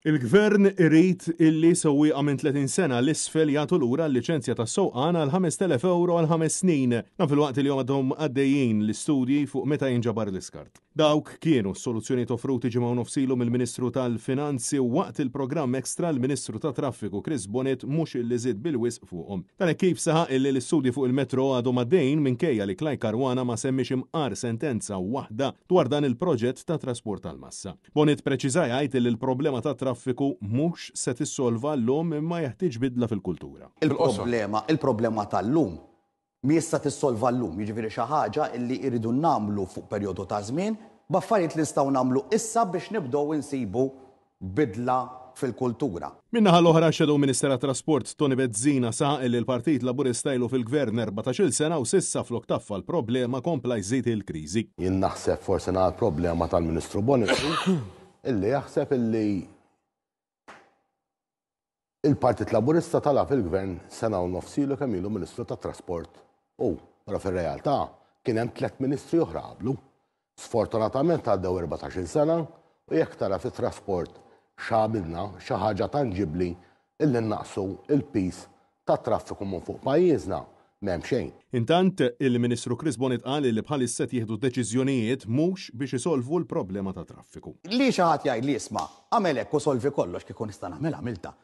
Il-Gvern irid illi sewwieqa minn 30 sena l-isfel jagħtu lura l-liċenzja tas-sewqan għal 5,000 euro għal 5 snin. Dan filwaqt li għadhom għaddejjin l-istudji fuq meta jinġabar l-iskart. Dawk kienu s-soluzzjoni offruti ġimgħu nofsilu mill-Ministru tal-Finanzi waqt il-programm ekstra l-Ministru tat Traffiku Chris Bonnet mhux illi żied bil-wisq fuqhom. Dan kif saħaq illi l-istudji fuq il-metro għadhom għaddejjin minkejja li Klaj Karwana ma semmix imqar sentenza waħda dwar dan il-proġett ta' trasport tal-massa. Bonnet preċiża jgħid li l-problema ta' traffiku mhux se tissolva llum imma jeħtieġ bidla fil-kultura. Il-problema tal-lum mi jista' tissolva llum, jiġifieri xi ħaġa li jridu nagħmlu fuq perjodu ta' żmien b'affarijiet li nistgħu nagħmlu issa biex nibdew insibu bidla fil-kultura. Min-naħa l-oħra Shadow Minister tat-Trasport Tony Bezzina saq li l-Partit Laburista ilu fil-Gvern 14-il sena u s'issa flok taffa l-problema kompla jżid il-kriżi. Jien naħseb forsi nagħmel problema tal-Ministru Bonnet illi jaħseb illi il-Partit Laburista tala fil-Gvern sena u nofsilu kemm ilu Ministru tat-Trasport. Wara fir-realtà kien hemm 3 ministri oħra qablu. Sfortunatament għaddew 14-il sena u jekk tara fit-trasport x'għamilna xi ħaġa tanġibbli illi naqsu il-pis tat-traffiku minn fuq pajjiżna m'hemm xejn. Intant il-Ministru Chris Bonnet qal li bħalissa jieħdu deċiżjonijiet mhux biex isolvu l-problema ta' traffiku. Li xi ħadd jgħid li isma' għamel hekk u solvi kollox kieku nista' nagħmel għamilta.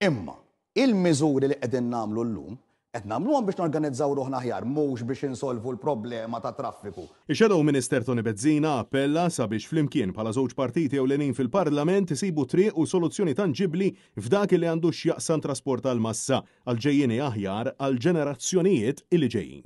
Imma il-miżuri li qegħdin nagħmlu llum qed nagħmluhom biex norganizzaw ruħna aħjar mhux biex insolvu l-problema ta' traffiku. Ix-Shadow Minister Tony Bezzina appella sabiex flimkien bħala żewġ partiti ewlenin fil-Parlament isibu triq u soluzzjoni tanġibbli f'dak li għandu x'jaqsam trasport tal-massa għal ġejjieni aħjar għal ġenerazzjonijiet illi ġejjin.